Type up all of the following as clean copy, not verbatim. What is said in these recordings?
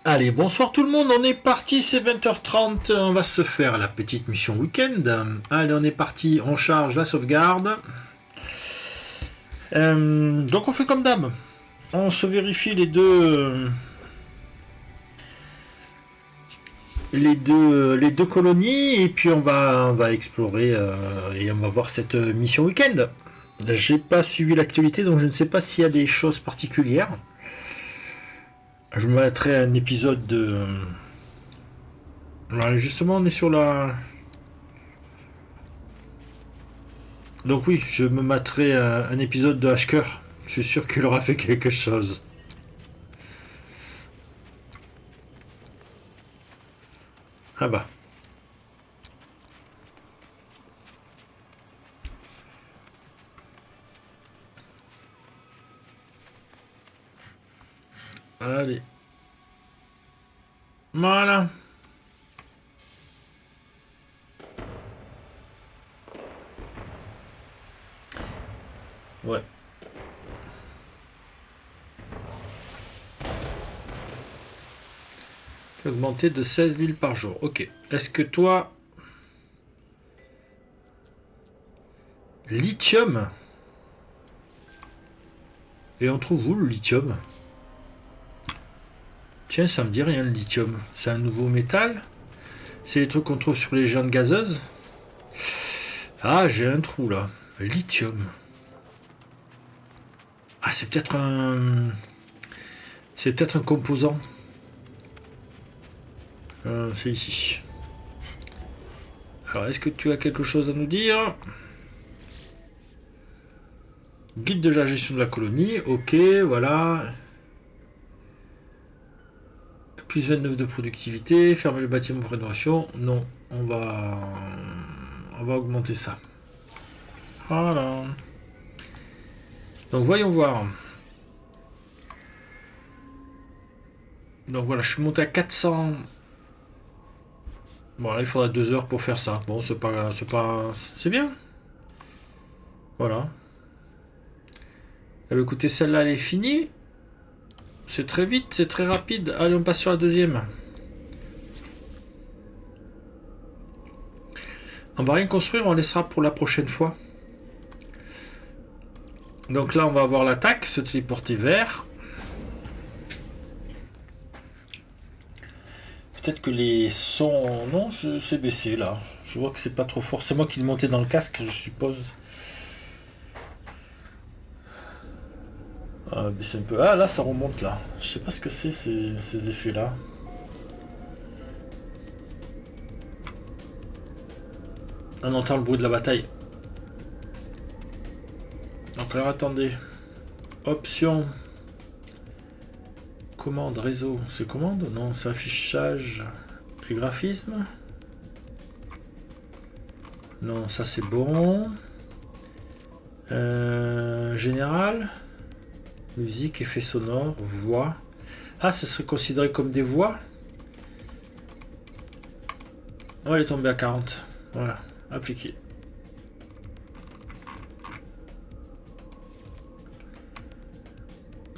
Allez, bonsoir tout le monde, on est parti, c'est 20h30, on va se faire la petite mission week-end. Allez, on est parti, on charge la sauvegarde. Donc on fait comme d'hab, on se vérifie les deux colonies et puis on va explorer et on va voir cette mission week-end. J'ai pas suivi l'actualité donc je ne sais pas s'il y a des choses particulières. Je me mettrai un épisode de... Justement, on est sur la... Donc oui, je me mettrai un épisode de H-Cœur. Je suis sûr qu'il aura fait quelque chose. Ah bah. Allez. Voilà. Ouais. Augmenter de 16 000 par jour. Ok. Est-ce que toi... Lithium. Et on trouve où le lithium? Tiens, ça me dit rien le lithium. C'est un nouveau métal? C'est les trucs qu'on trouve sur les géantes gazeuses? Ah, j'ai un trou là. Lithium. Ah, c'est peut-être un... C'est peut-être un composant. C'est ici. Alors, est-ce que tu as quelque chose à nous dire? Guide de la gestion de la colonie. Ok, voilà. Plus 29 de productivité. Fermer le bâtiment pour rénovation. Non, on va augmenter ça. Voilà. Donc, voyons voir. Donc voilà, je suis monté à 400. Bon, là, il faudra 2 heures pour faire ça. Bon, c'est pas... C'est bien. Voilà. Eh bien, écoutez, celle-là, elle est finie. C'est très vite, c'est très rapide. Allez, on passe sur la deuxième. On va rien construire, on laissera pour la prochaine fois. Donc là, on va avoir l'attaque, se téléporter vers. Peut-être que les sons... Non, je sais baisser là. Je vois que c'est pas trop fort. C'est moi qui l'ai monté dans le casque, je suppose. Ah, baisser un peu. Ah, là, ça remonte là. Je sais pas ce que c'est ces effets-là. On entend le bruit de la bataille. Donc alors attendez. Option. Commande réseau. C'est commande? Non, c'est affichage et graphisme. Non, ça c'est bon. Général. Musique, effet sonore, voix. Ah, ce serait considéré comme des voix? Oh, elle est tombée à 40. Voilà, appliqué.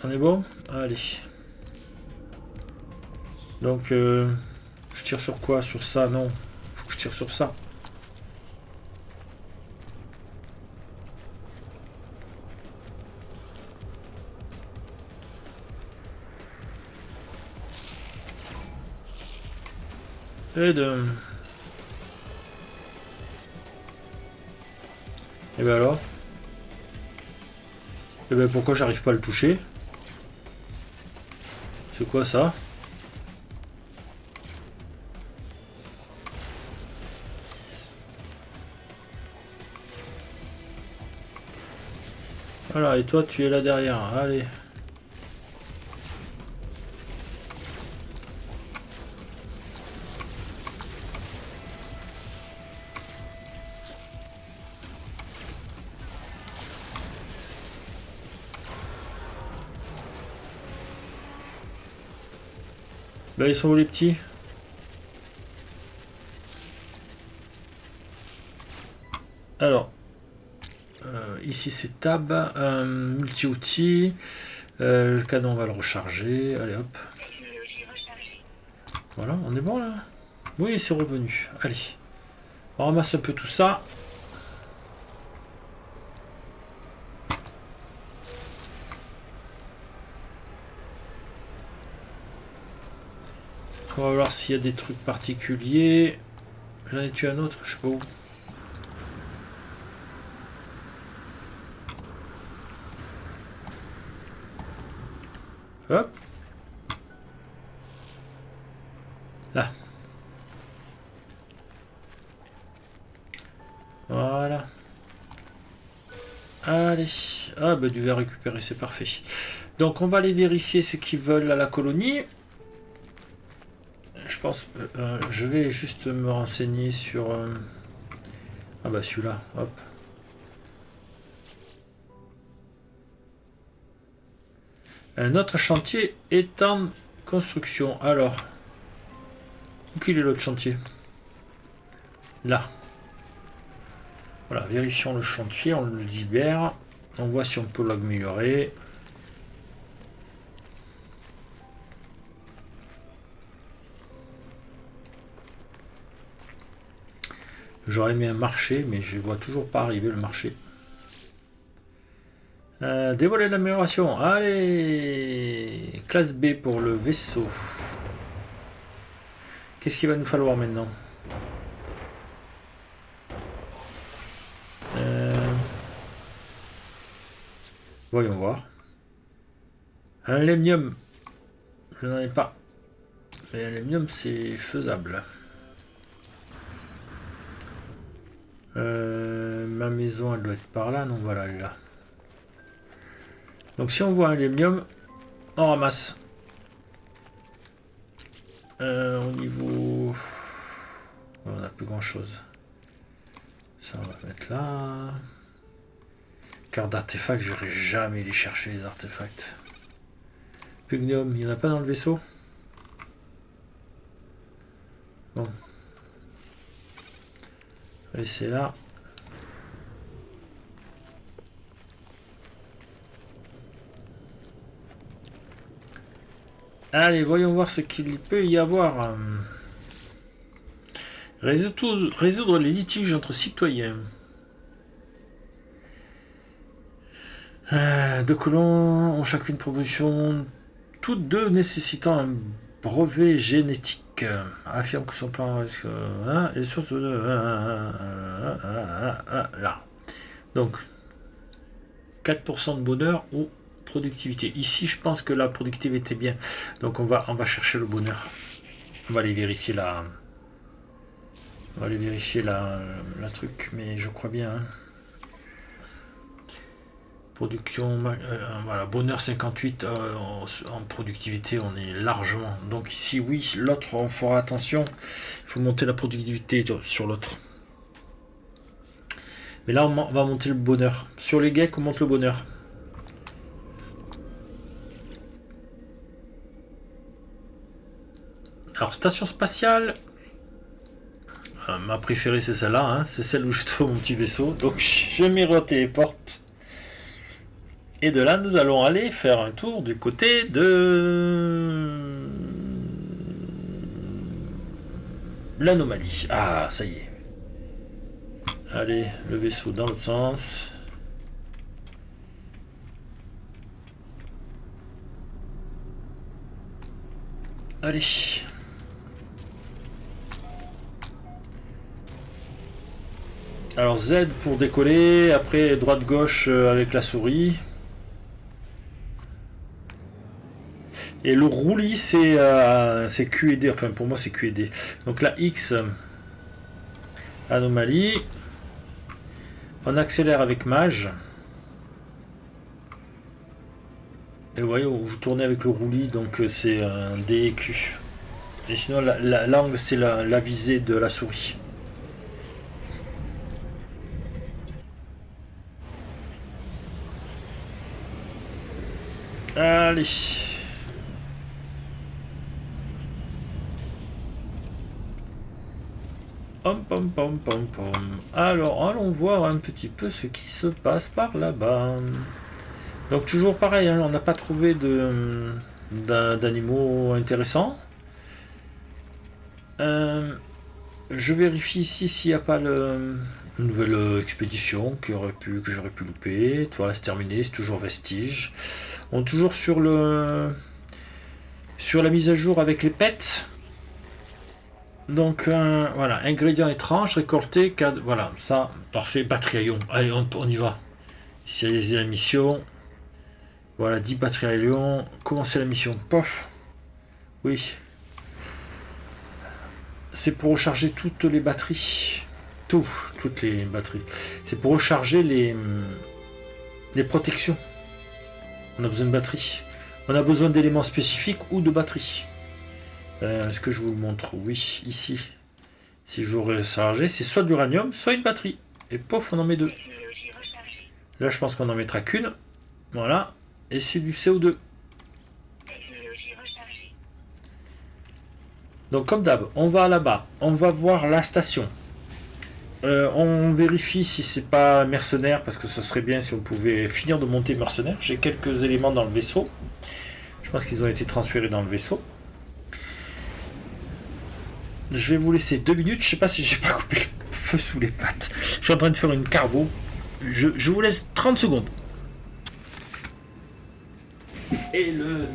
On est bon? Allez. Donc, je tire sur quoi? Sur ça? Non. Faut que je tire sur ça. Et de... Et ben alors? Et ben pourquoi j'arrive pas à le toucher? C'est quoi ça? Voilà, et toi tu es là derrière. Allez. Bah ils sont où les petits? Alors, ici c'est tab, multi-outils. Le canon on va le recharger. Allez hop. Technologie rechargée. Voilà, on est bon là? Oui, c'est revenu. Allez. On ramasse un peu tout ça. On va voir s'il y a des trucs particuliers. J'en ai tué un autre, je sais pas où. Hop. Là. Voilà. Allez. Ah bah du verre récupéré, c'est parfait. Donc on va aller vérifier ce qu'ils veulent à la colonie. Je pense... je vais juste me renseigner sur... Ah bah celui-là, hop. Un autre chantier est en construction. Alors, où qu'il est l'autre chantier? Là. Voilà, vérifions le chantier, on le libère. On voit si on peut l'améliorer. J'aurais aimé un marché, mais je ne vois toujours pas arriver le marché. Dévoiler l'amélioration. Allez, classe B pour le vaisseau. Qu'est-ce qu'il va nous falloir maintenant? Voyons voir. Un lénium. Je n'en ai pas. Mais un lénium, c'est faisable. Ma maison, elle doit être par là. Non, voilà, elle est là. Donc si on voit un lénium, on ramasse. Au niveau... On n'a plus grand chose. Ça, on va mettre là. Carte d'artefacts, j'aurais jamais les chercher les artefacts. Pugnium, il n'y en a pas dans le vaisseau? Bon. Allez, c'est là. Allez, voyons voir ce qu'il peut y avoir. Résoudre les litiges entre citoyens. Deux colons ont chacune proposition, toutes deux nécessitant un brevet génétique. Affirme que son plan est source là. Donc 4% de bonheur ou productivité. Ici, je pense que la productivité est bien. Donc on va chercher le bonheur. On va aller vérifier la truc, mais je crois bien. Hein. Production, voilà, bonheur 58 en productivité, on est largement. Donc ici, oui, l'autre, on fera attention. Il faut monter la productivité sur l'autre. Mais là, on va monter le bonheur. Sur les geeks, on monte le bonheur. Alors, station spatiale. Ma préférée, c'est celle-là. Hein. C'est celle où je trouve mon petit vaisseau. Donc, je m'y retéléporte. Et de là, nous allons aller faire un tour du côté de l'anomalie. Ah, ça y est. Allez, le vaisseau dans l'autre sens. Allez. Alors Z pour décoller, après droite-gauche avec la souris. Et le roulis, c'est Q et D. Enfin, pour moi, c'est Q et D. Donc la X, anomalie. On accélère avec Mage. Et vous voyez, vous tournez avec le roulis, donc c'est un D et Q. Et sinon, l'angle, c'est la visée de la souris. Allez. Alors, allons voir un petit peu ce qui se passe par là-bas. Donc, toujours pareil, hein, on n'a pas trouvé d'animaux intéressants. Je vérifie ici s'il n'y a pas une nouvelle expédition que j'aurais pu louper. Voilà, c'est terminé, c'est toujours Vestige. On est toujours sur la mise à jour avec les pets. Donc voilà, ingrédients étranges, récoltés, voilà, ça, parfait, batterie à ion. Allez, on y va. Ici, la mission. Voilà, 10 batteries à ion. Commencer la mission. Pof. Oui. C'est pour recharger toutes les batteries. Toutes les batteries. C'est pour recharger les protections. On a besoin de batteries. On a besoin d'éléments spécifiques ou de batteries. Est-ce que je vous le montre? Oui, ici. Si je veux recharger, c'est soit de l'uranium, soit une batterie. Et pof, on en met deux. Là, je pense qu'on en mettra qu'une. Voilà. Et c'est du CO2. Donc, comme d'hab, on va là-bas. On va voir la station. On vérifie si c'est pas mercenaire, parce que ce serait bien si on pouvait finir de monter mercenaire. J'ai quelques éléments dans le vaisseau. Je pense qu'ils ont été transférés dans le vaisseau. Je vais vous laisser 2 minutes. Je sais pas si j'ai pas coupé le feu sous les pattes. Je suis en train de faire une carbo. Je vous laisse 30 secondes. Et le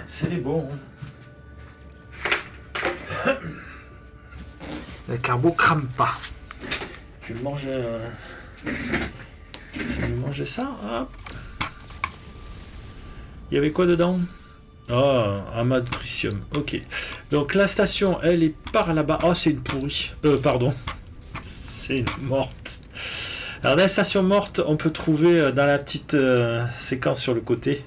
c'est les bons. Le carbo crame pas. Je vais manger. Je vais manger ça. Hop. Il y avait quoi dedans? Amatricium. Ok. Donc la station, elle est par là-bas. Oh, c'est une pourrie. Pardon. C'est une morte. Alors la station morte, on peut trouver dans la petite séquence sur le côté.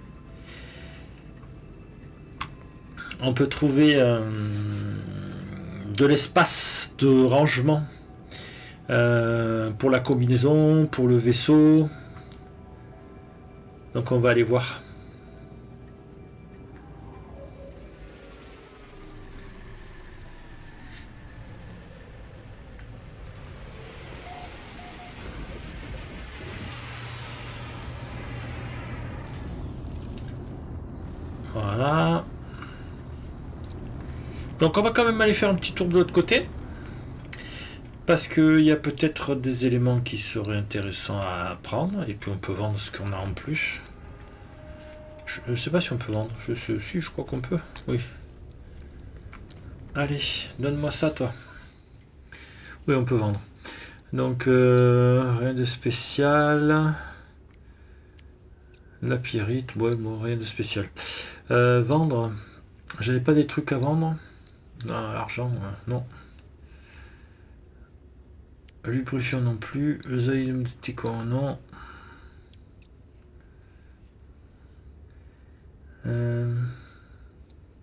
On peut trouver de l'espace de rangement pour la combinaison, pour le vaisseau. Donc on va aller voir. Voilà. Donc on va quand même aller faire un petit tour de l'autre côté. Parce qu'il y a peut-être des éléments qui seraient intéressants à prendre. Et puis on peut vendre ce qu'on a en plus. Je ne sais pas si on peut vendre. Si, je crois qu'on peut. Oui. Allez, donne-moi ça, toi. Oui, on peut vendre. Donc, rien de spécial. La pyrite, ouais, bon, rien de spécial. Vendre. J'avais pas des trucs à vendre. Non, l'argent, non. Lubrifiant non plus. Les aïdématiquants, non.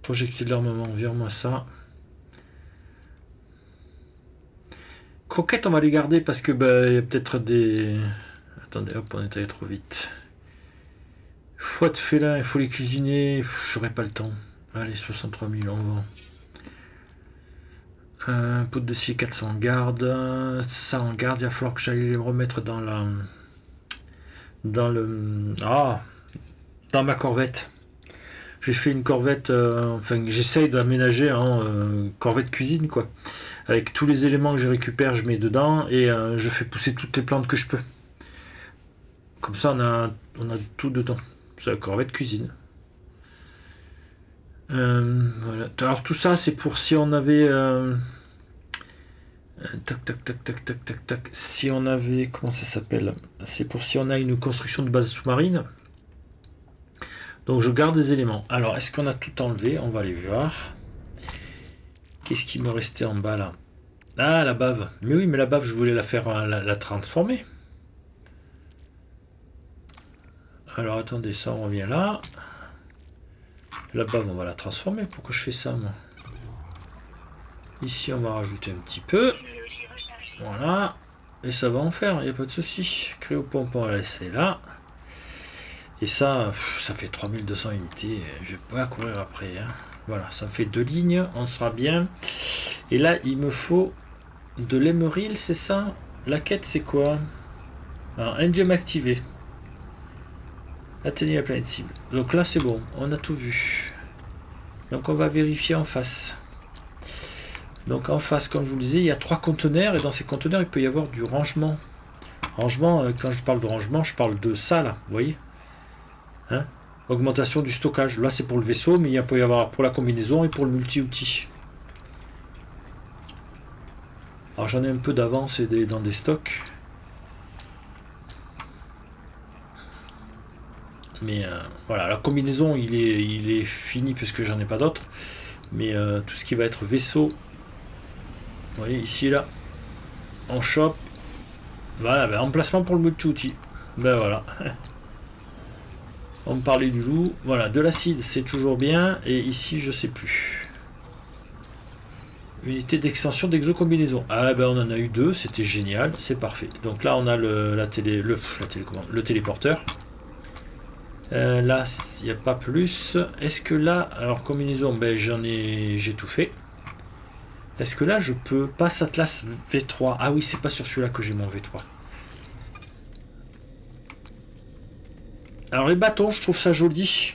Projectile d'armement, vire-moi ça. Croquettes, on va les garder parce que il y a peut-être des. Attendez, hop, on est allé trop vite. Foie de félin, il faut les cuisiner. J'aurai pas le temps. Allez, 63 000, on va. Poudre de scie 400 en garde. Ça en garde, il va falloir que j'aille les remettre dans la. Dans ma corvette. J'ai fait une corvette, enfin j'essaye d'aménager en corvette cuisine quoi. Avec tous les éléments que je récupère, je mets dedans et je fais pousser toutes les plantes que je peux. Comme ça on a tout dedans. C'est la corvette cuisine. Voilà. Alors tout ça c'est pour si on avait tac. Si on avait, comment ça s'appelle? C'est pour si on a une construction de base sous-marine. Donc je garde des éléments. Alors est-ce qu'on a tout enlevé? On va aller voir. Qu'est-ce qui me restait en bas là? Ah, la bave. Mais oui, mais la bave, je voulais la faire la transformer. Alors attendez, ça on revient là. La bave, on va la transformer. Pourquoi je fais ça moi? Ici on va rajouter un petit peu. Voilà. Et ça va en faire, il n'y a pas de souci. Cryopompe, on va laisser là. Et ça fait 3200 unités. Je vais pas courir après. Hein. Voilà, ça fait 2 lignes. On sera bien. Et là, il me faut de l'émeril, c'est ça? La quête, c'est quoi? Alors, engine activé. Atteignez la planète cible. Donc là, c'est bon. On a tout vu. Donc on va vérifier en face. Donc en face, comme je vous le disais, il y a 3 conteneurs. Et dans ces conteneurs, il peut y avoir du rangement. Rangement, quand je parle de rangement, je parle de ça, là. Vous voyez, hein? Augmentation du stockage. Là, c'est pour le vaisseau, mais il peut y avoir pour la combinaison et pour le multi-outil. Alors j'en ai un peu d'avance et dans des stocks. Mais voilà, la combinaison, il est fini puisque j'en ai pas d'autres. Mais tout ce qui va être vaisseau, vous voyez ici, là, on chope. Voilà, ben, emplacement pour le multi-outil. Ben voilà. On me parlait du loup. Voilà, de l'acide, c'est toujours bien. Et ici, je sais plus. Unité d'extension d'exocombinaison. Ah ben on en a eu 2, c'était génial, c'est parfait. Donc là, on a le téléporteur. Là, il n'y a pas plus. Est-ce que là, alors combinaison, ben j'ai tout fait. Est-ce que là, je peux passe Atlas V3? Ah oui, c'est pas sur celui-là que j'ai mon V3. Alors les bâtons, je trouve ça joli.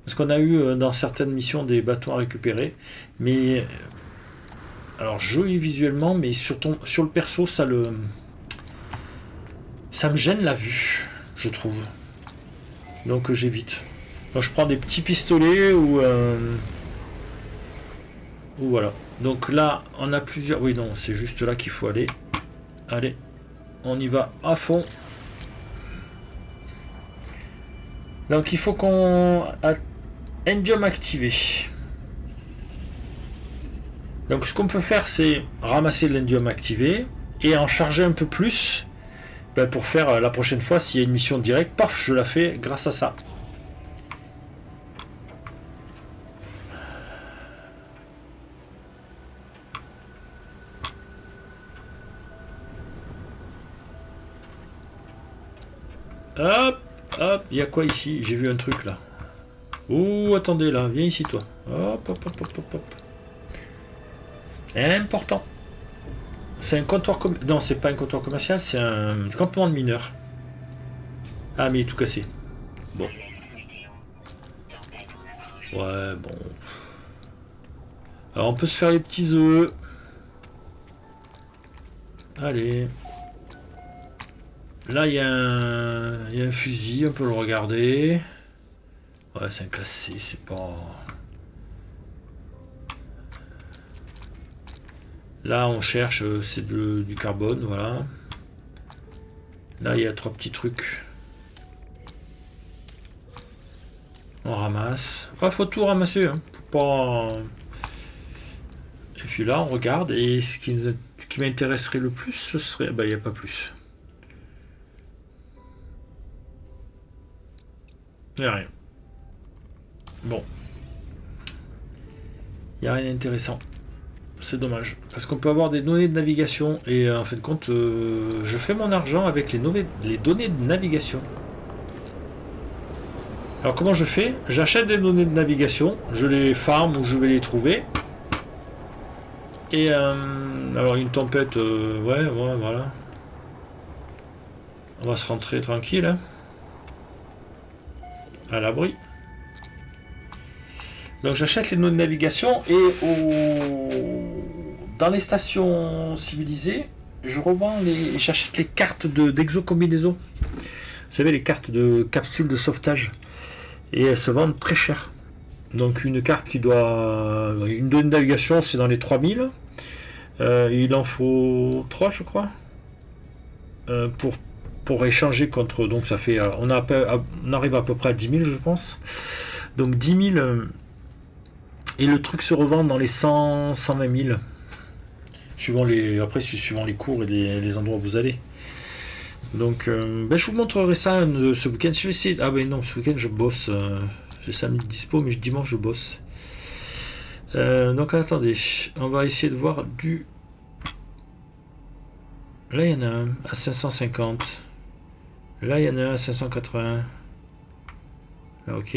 Parce qu'on a eu dans certaines missions des bâtons à récupérer. Mais alors joli visuellement, mais sur le perso, ça me gêne la vue, je trouve. Donc j'évite. Donc je prends des petits pistolets ou voilà. Donc là, on a plusieurs. Oui, non, c'est juste là qu'il faut aller. Allez, on y va à fond. Donc il faut qu'on a Endium activé. Donc ce qu'on peut faire, c'est ramasser l'Endium activé et en charger un peu plus. Ben, pour faire la prochaine fois, s'il y a une mission directe, paf, je la fais grâce à ça. Hop, hop, il y a quoi ici? J'ai vu un truc là. Oh, attendez là, viens ici toi. Hop, hop, hop, hop, hop, hop. Important. C'est un comptoir non, c'est pas un comptoir commercial, c'est un campement de mineurs. Ah, mais il est tout cassé. Bon. Ouais, bon. Alors, on peut se faire les petits œufs. Allez. Là, il y a un fusil, on peut le regarder. Ouais, c'est un classé, c'est pas... Là, on cherche, c'est du carbone, voilà. Là, il y a 3 petits trucs. On ramasse. Ah, faut tout ramasser, hein. Faut pas... Et puis là, on regarde, et ce qui m'intéresserait le plus, ce serait... Bah, il n'y a pas plus. Il n'y a rien. Bon. Il n'y a rien d'intéressant. C'est dommage. Parce qu'on peut avoir des données de navigation. Et en fin de compte, je fais mon argent avec les données de navigation. Alors comment je fais? J'achète des données de navigation. Je les farm ou je vais les trouver. Et alors une tempête, ouais, voilà. On va se rentrer tranquille. Hein. À l'abri. Donc j'achète les données de navigation et dans les stations civilisées, j'achète les cartes d'exocombinaison. Vous savez, les cartes de capsules de sauvetage. Et elles se vendent très cher. Donc une carte qui doit... Une donnée de navigation, c'est dans les 3000. Il en faut 3, je crois. Pour échanger contre... Donc ça fait... On arrive à peu près à 10 000, je pense. Donc 10 000... Et le truc se revend dans les 100, 120 000. Après, c'est suivant les cours et les endroits où vous allez. Donc, je vous montrerai ça ce week-end. Je vais essayer. Ah, ben non, ce week-end, je bosse. J'ai samedi dispo, mais dimanche, je bosse. Donc, attendez. On va essayer de voir du. Là, il y en a un à 550. Là, il y en a un à 580. Là, ok.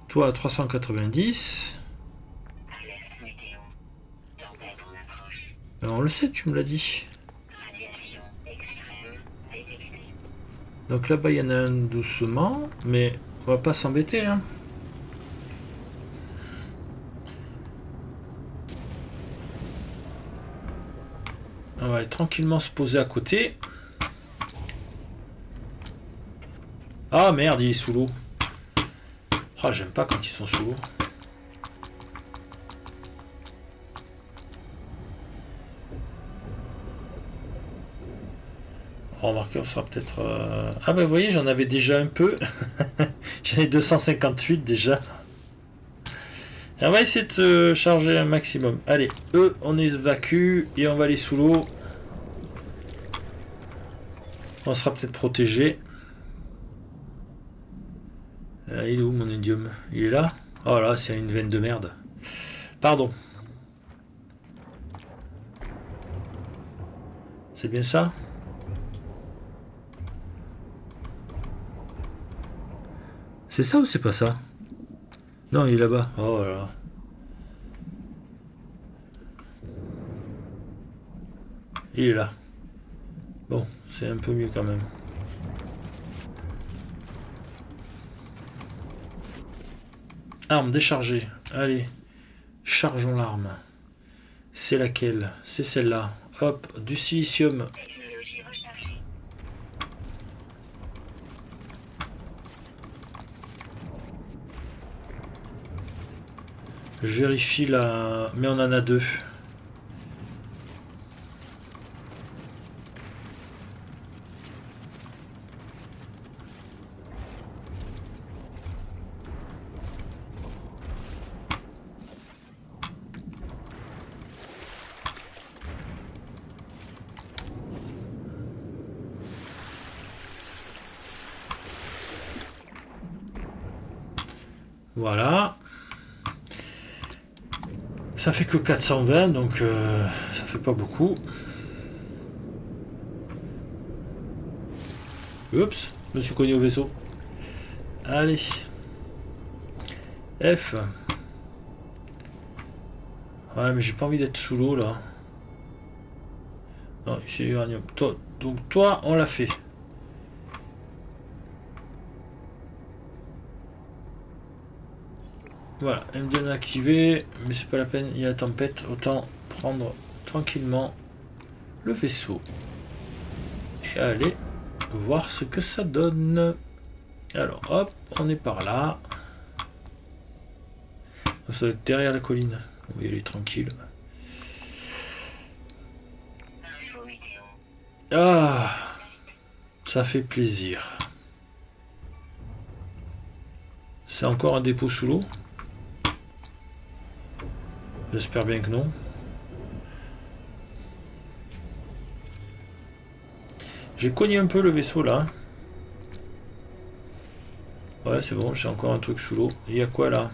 Toi à 390. On le sait, tu me l'as dit. Donc là-bas, il y en a un doucement, mais on va pas s'embêter, hein. On va tranquillement se poser à côté. Ah merde, il est sous l'eau. Ah, j'aime pas quand ils sont sous l'eau. Remarquez, on sera peut-être... Ah bah vous voyez, j'en avais déjà un peu. J'en ai 258 déjà. Et on va essayer de se charger un maximum. Allez, eux, on évacue et on va aller sous l'eau. On sera peut-être protégé. Il est où mon indium? Il est là? Oh là, c'est une veine de merde. Pardon. C'est bien ça? C'est ça ou c'est pas ça? Non, il est là-bas. Oh là là. Il est là. Bon, c'est un peu mieux quand même. Arme déchargée. Allez. Chargeons l'arme. C'est laquelle? C'est celle-là. Hop, du silicium. Je vérifie la... Mais on en a deux. Voilà. Ça fait que 420, donc ça fait pas beaucoup. Oups, je me suis cogné au vaisseau. Allez. F. Ouais, mais j'ai pas envie d'être sous l'eau là. Non, c'est uranium. Toi, donc toi, on l'a fait. Voilà, MDN activé, mais c'est pas la peine, il y a la tempête, autant prendre tranquillement le vaisseau et aller voir ce que ça donne. Alors hop, on est par là. Ça va être derrière la colline, on va y aller tranquille. Ah, ça fait plaisir. C'est encore un dépôt sous l'eau? J'espère bien que non. J'ai cogné un peu le vaisseau là. Ouais, c'est bon, j'ai encore un truc sous l'eau. Il y a quoi là?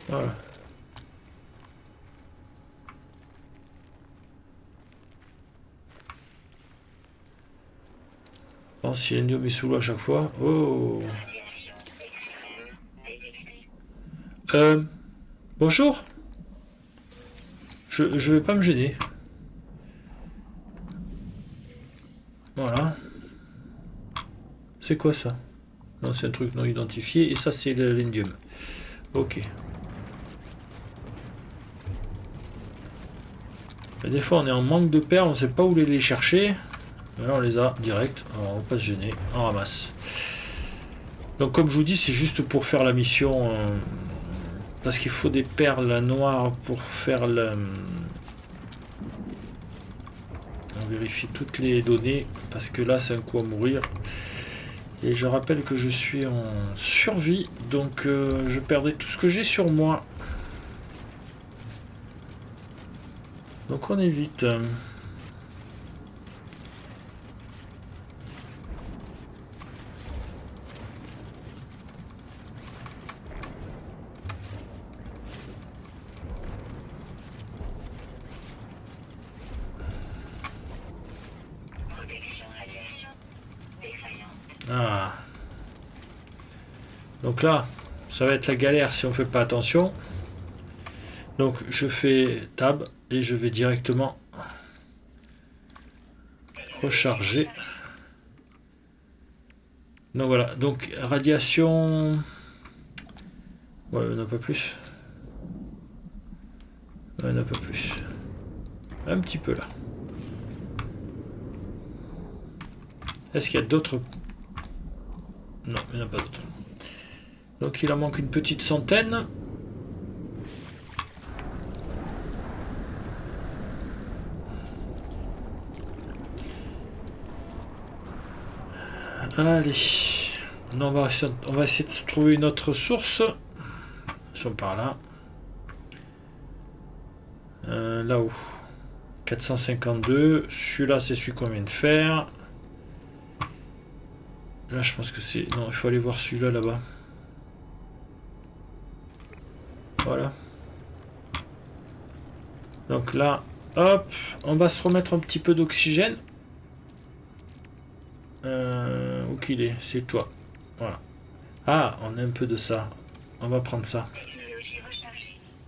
Voilà. Bon, si l'indium est sous l'eau à chaque fois. Oh. Bonjour. Je vais pas me gêner. Voilà. C'est quoi ça? Non, c'est un truc non identifié. Et ça, c'est l'indium. Ok. Et des fois, on est en manque de perles. On sait pas où les chercher. Alors, on les a direct. Alors, on va pas se gêner. On ramasse. Donc, comme je vous dis, c'est juste pour faire la mission. Parce qu'il faut des perles noires pour faire le... On vérifie toutes les données. Parce que là, c'est un coup à mourir. Et je rappelle que je suis en survie. Donc, je perdrai tout ce que j'ai sur moi. Donc, on évite. Ah. Donc là, Ça va être la galère si on fait pas attention. Donc je fais tab et je vais directement recharger. Donc voilà, donc radiation... Ouais, on n'a pas plus. Ouais, on n'a pas plus. Un petit peu là. Est-ce qu'il y a d'autres... Non, il n'y en a pas d'autres. Donc il en manque une petite centaine. Allez. On va essayer de se trouver une autre source. Ils sont par là. Là-haut. 452. Celui-là, c'est celui qu'on vient de faire. Là, je pense que c'est... Non, il faut aller voir celui-là, là-bas. Voilà. Donc là, hop, on va se remettre un petit peu d'oxygène. Où qu'il est? C'est toi. Voilà. Ah, on a un peu de ça. On va prendre ça.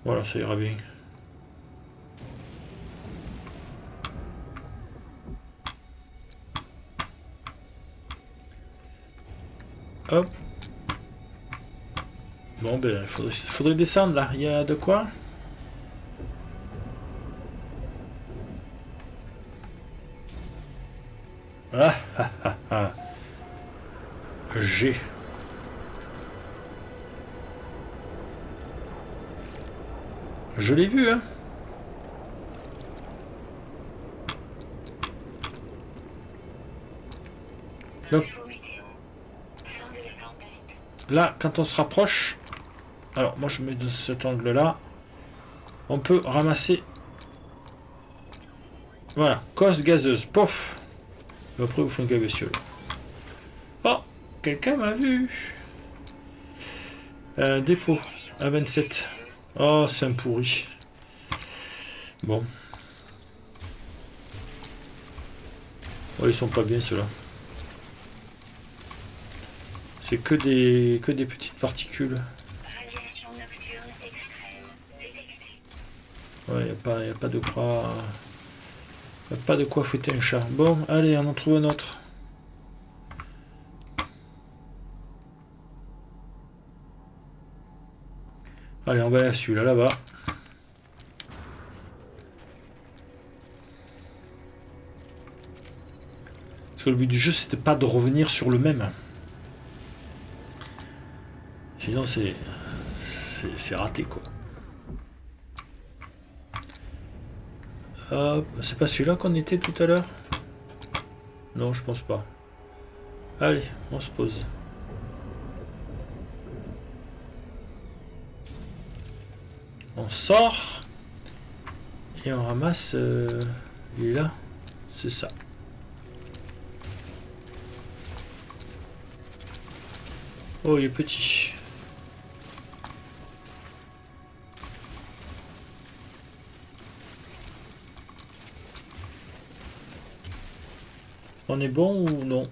Voilà, ça ira bien. Hop. Bon, ben, il faudrait descendre là. Il y a de quoi? Ah ah ah ah. G. Je l'ai vu, hein. Donc, là, quand on se rapproche, alors moi je mets de cet angle-là, on peut ramasser. Voilà, cosse gazeuse, pof. Après, vous faites un bestiole. Oh, quelqu'un m'a vu. Dépôt à 27. Oh, c'est un pourri. Bon. Oh, ils sont pas bien ceux-là. C'est que des petites particules. Radiation nocturne extrême détectée. Ouais, y a pas de quoi. Y a pas de quoi fouetter un chat. Bon, allez, on en trouve un autre. Allez, on va aller à celui-là, là-bas. Parce que le but du jeu, c'était pas de revenir sur le même. Sinon, c'est raté, quoi. Hop, c'est pas celui-là qu'on était tout à l'heure? Non, je pense pas. Allez, on se pose. On sort. Et on ramasse... il est là. C'est ça. Oh, il est petit. On est bon ou non?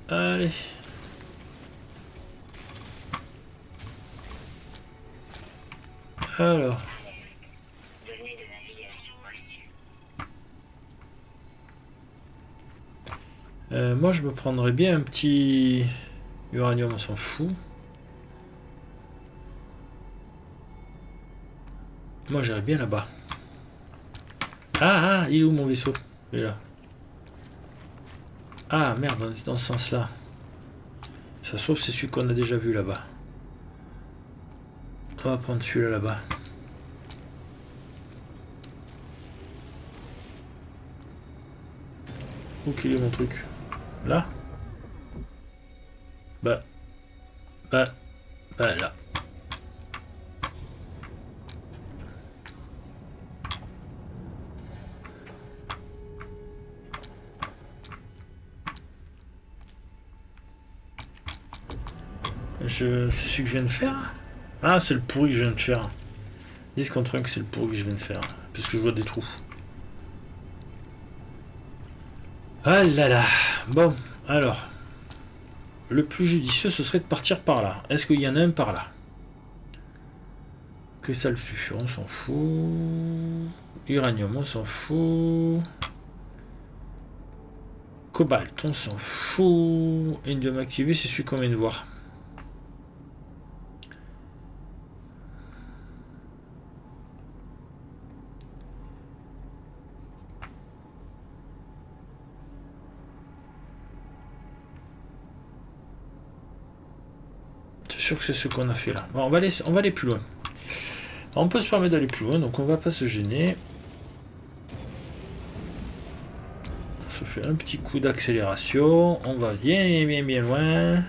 Allez. Alors. Données de navigation reçues. Moi, je me prendrais bien un petit uranium, on s'en fout. Moi, j'irais bien là-bas. Ah, il est où mon vaisseau? Il est là. Ah, merde, on était dans ce sens-là. Ça se trouve, c'est celui qu'on a déjà vu là-bas. On va prendre celui-là là-bas. Où qu'il est mon truc? Là? Bah, là. C'est celui que je viens de faire? Ah, c'est le pourri que je viens de faire. 10 contre 1 que c'est le pourri que je viens de faire. Parce que je vois des trous. Ah là là. Bon, alors. Le plus judicieux, ce serait de partir par là. Est-ce qu'il y en a un par là? Cristal sulfure, on s'en fout. Uranium, on s'en fout. Cobalt, on s'en fout. Indium activé, c'est celui qu'on vient de voir. C'est sûr que c'est ce qu'on a fait là. Bon, on va aller plus loin. On peut se permettre d'aller plus loin, donc on va pas se gêner. On se fait un petit coup d'accélération. On va bien loin.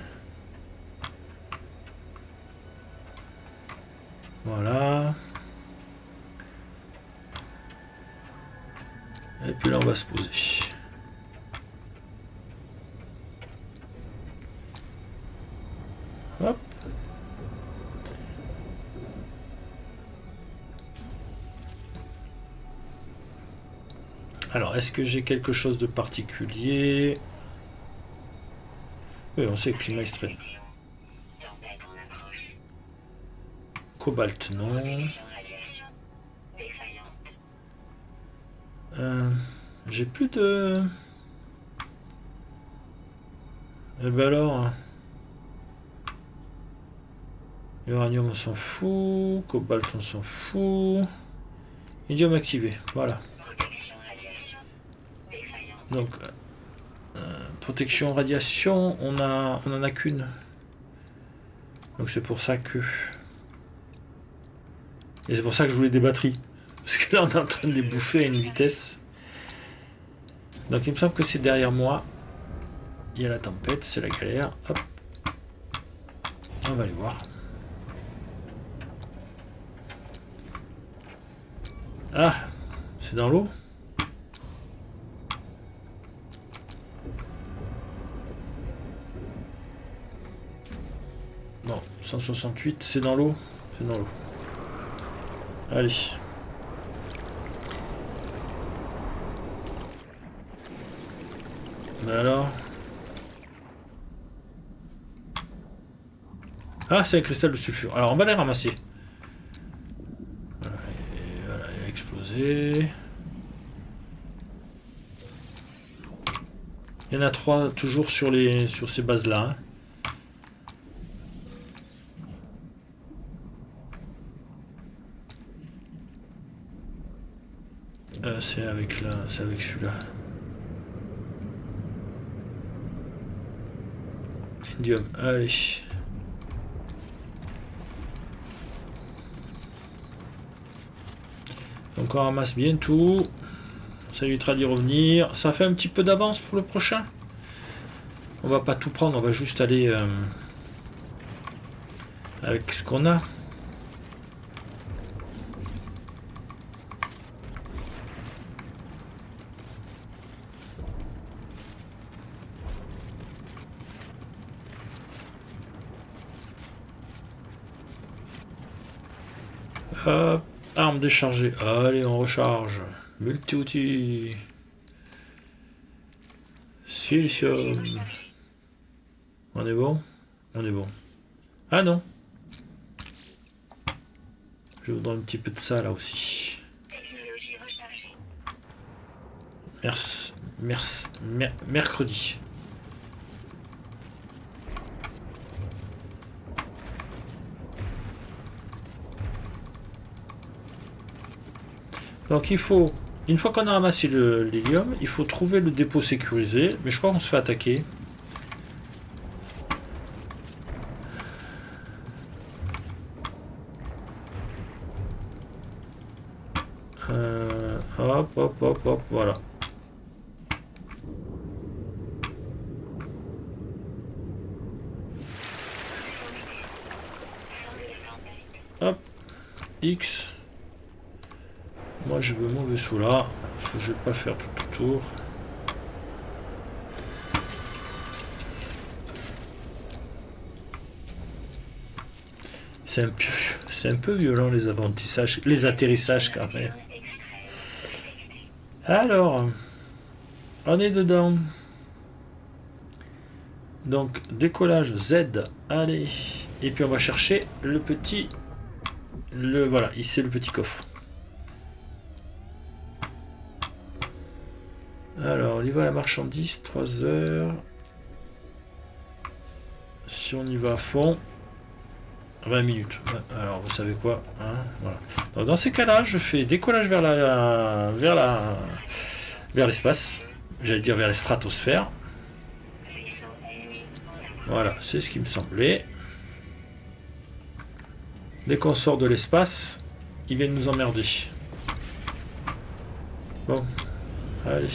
Voilà. Et puis là, on va se poser. Hop. Alors, est-ce que j'ai quelque chose de particulier? Oui, on sait le climat extrême. Tempête en approche. Cobalt, non. Protection radiation défaillante. J'ai plus de... Eh ben alors... Uranium, on s'en fout. Cobalt, on s'en fout. Indium activé, voilà. Protection radiation défaillante. Donc, protection radiation, on en a qu'une. Donc c'est pour ça que... Et c'est pour ça que je voulais des batteries. Parce que là, on est en train de les bouffer à une vitesse. Donc il me semble que c'est derrière moi. Il y a la tempête, c'est la galère. Hop. On va aller voir. Ah, c'est dans l'eau. Non, 168, c'est dans l'eau. C'est dans l'eau. Allez. Mais alors... Ah, c'est un cristal de sulfure. Alors, on va les ramasser. Voilà, il a explosé. Il y en a 3 toujours sur ces bases-là. C'est avec celui-là. Indium, allez. Donc on ramasse bien tout. Ça évitera d'y revenir. Ça fait un petit peu d'avance pour le prochain. On va pas tout prendre, on va juste aller avec ce qu'on a. Hop, arme déchargée. Allez, on recharge. Multi-outil. Silicium. On est bon? On est bon. Ah non. Je voudrais un petit peu de ça là aussi. Technologie rechargée. Mercredi. Donc il faut, une fois qu'on a ramassé l'hélium, il faut trouver le dépôt sécurisé, mais je crois qu'on se fait attaquer. Hop, voilà. Hop, X. Moi je veux mon vaisseau là, parce que je vais pas faire tout autour. C'est un peu violent les atterrissages quand même. Alors, On est dedans. Donc, décollage Z. Allez. Et puis, on va chercher le petit... Voilà, ici, le petit coffre. Alors, on y va à la marchandise. 3 heures. Si on y va à fond... 20 minutes. Alors, vous savez quoi, hein, voilà. Donc, dans ces cas-là, je fais décollage vers l'espace. J'allais dire vers la stratosphère. Vaisseau ennemi en approche. Voilà, c'est ce qui me semblait. Dès qu'on sort de l'espace, ils viennent nous emmerder. Bon, allez.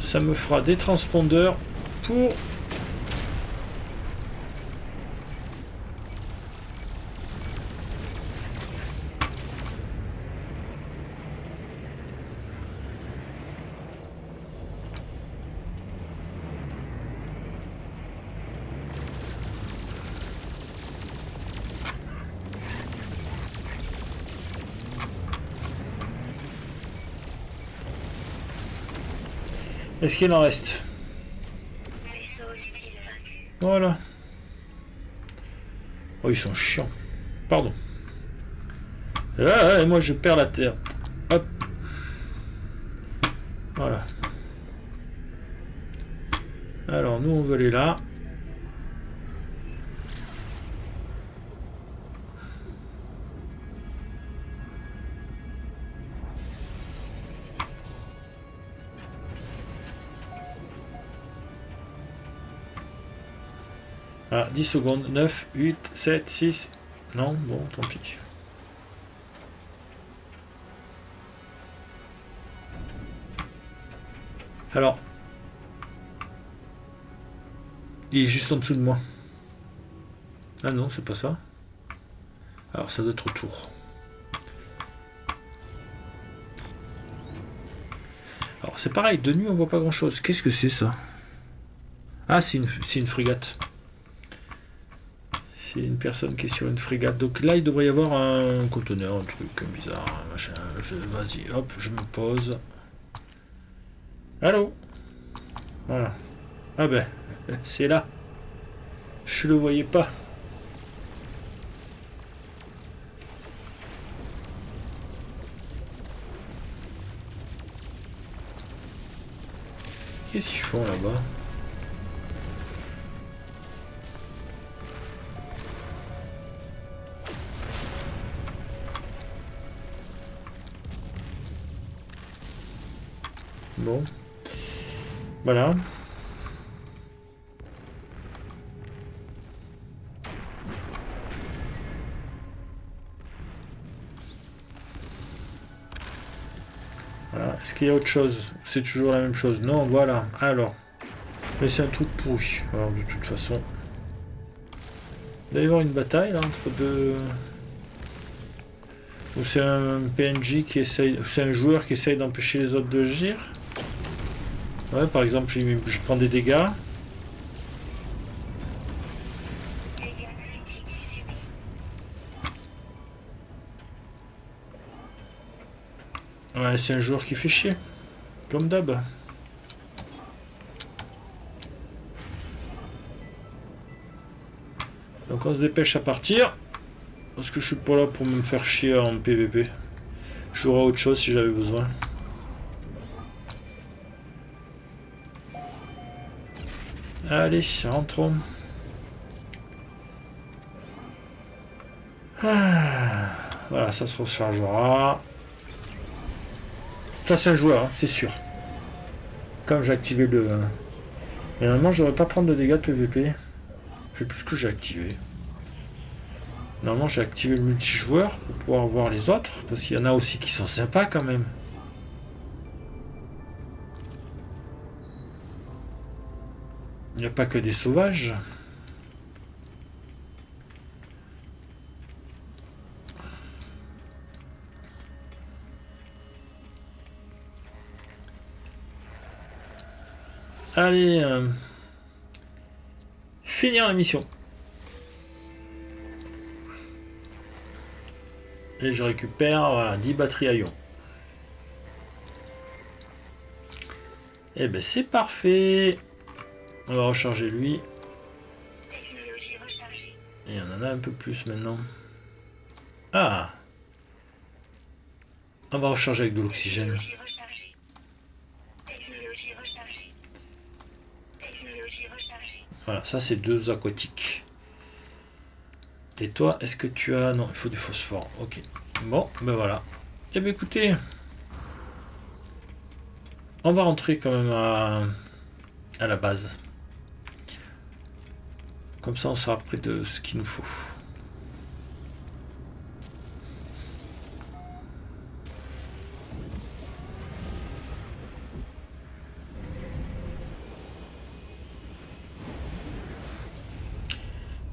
Ça me fera des transpondeurs pour... Est-ce qu'il en reste? Vaisseau hostile vaincu. Voilà. Oh, ils sont chiants. Pardon. Ah, moi, je perds la terre. Hop. Voilà. Alors, nous, on veut aller là. Ah, 10 secondes. 9, 8, 7, 6. Non, bon, tant pis. Alors. Il est juste en dessous de moi. Ah non, c'est pas ça. Alors, ça doit être autour. Alors, c'est pareil, de nuit, on voit pas grand-chose. Qu'est-ce que c'est, ça? Ah, c'est une frégate. C'est une personne qui est sur une frégate. Donc là, il devrait y avoir un conteneur, un truc bizarre, un machin. Vas-y, hop, je me pose. Allô? Voilà. Ah ben, c'est là. Je le voyais pas. Qu'est-ce qu'ils font là-bas? Bon. Voilà. Voilà. Est-ce qu'il y a autre chose? C'est toujours la même chose. Non, voilà. Alors. Mais c'est un truc pourri. Alors, de toute façon. Il doit y avoir une bataille là entre deux. Ou c'est un PNJ qui essaye. C'est un joueur qui essaye d'empêcher les autres de agir. Ouais, par exemple, je prends des dégâts. Dégâts critiques subis. Ouais, c'est un joueur qui fait chier. Comme d'hab. Donc on se dépêche à partir. Parce que je suis pas là pour me faire chier en PVP. Je jouerai autre chose si j'avais besoin. Allez, rentrons. Ah, voilà, ça se rechargera. Ça c'est un joueur, hein, c'est sûr. Comme j'ai activé le... Mais normalement je devrais pas prendre de dégâts de PVP. Je sais plus ce que j'ai activé. Normalement j'ai activé le multijoueur pour pouvoir voir les autres. Parce qu'il y en a aussi qui sont sympas quand même. Il n'y a pas que des sauvages. Allez, finir la mission. Et je récupère, voilà, 10 batteries à ion. Et ben c'est parfait. On va recharger lui. Technologie rechargée. Et on en a un peu plus maintenant. Ah. On va recharger avec de l'oxygène. Technologie rechargée. Technologie rechargée. Technologie rechargée. Voilà, ça c'est 2 aquatiques. Et toi, est-ce que tu as... Non, il faut du phosphore. Ok. Bon, ben voilà. Eh bien écoutez, on va rentrer quand même à la base. Comme ça, on sera près de ce qu'il nous faut.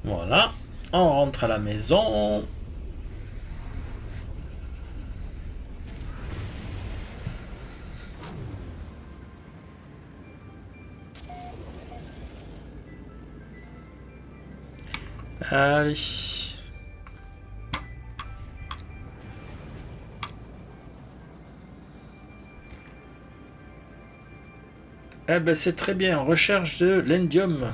Voilà. On rentre à la maison. Allez. Eh ben c'est très bien, recherche de l'indium.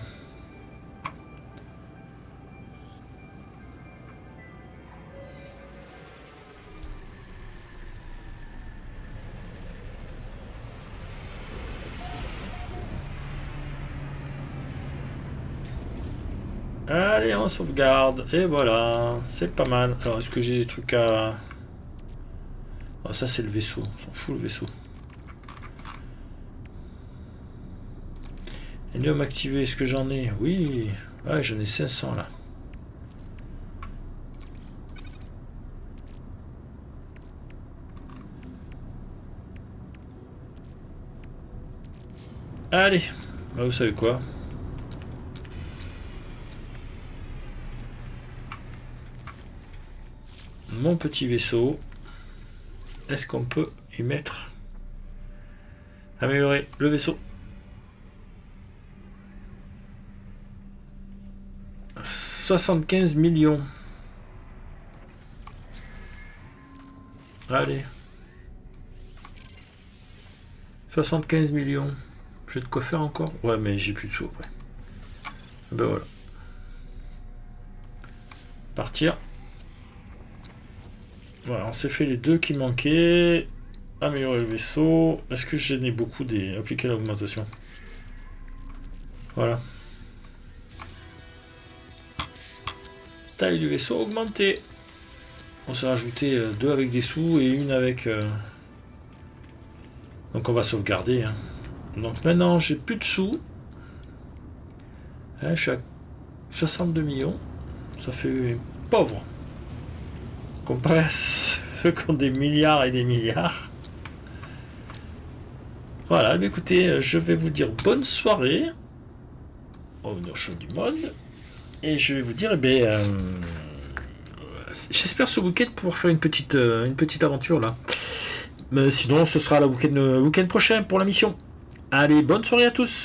Allez, on sauvegarde. Et voilà, c'est pas mal. Alors, est-ce que j'ai des trucs à... Oh, ça, c'est le vaisseau. On s'en fout, le vaisseau. Indium activé, est-ce que j'en ai? Oui. Ouais, j'en ai 500, là. Allez. Bah, vous savez quoi? Mon petit vaisseau. Est-ce qu'on peut y mettre... Améliorer le vaisseau. 75 millions. Allez. 75 millions. J'ai de quoi faire encore? Ouais, mais j'ai plus de sous après. Ben voilà. Partir. Voilà, on s'est fait les 2 qui manquaient. Améliorer le vaisseau. Est-ce que j'ai beaucoup des... Appliquer l'augmentation. Voilà. Taille du vaisseau augmentée. On s'est rajouté 2 avec des sous et une avec... Donc on va sauvegarder. Hein. Donc maintenant j'ai plus de sous. Hein, je suis à 62 millions. Ça fait pauvre. Comparé à ceux qui ont des milliards et des milliards. Voilà, mais écoutez, je vais vous dire bonne soirée. Au show du monde. Et je vais vous dire, eh bien, j'espère ce week-end pouvoir faire une petite aventure là. Mais sinon, ce sera le week-end prochain pour la mission. Allez, bonne soirée à tous.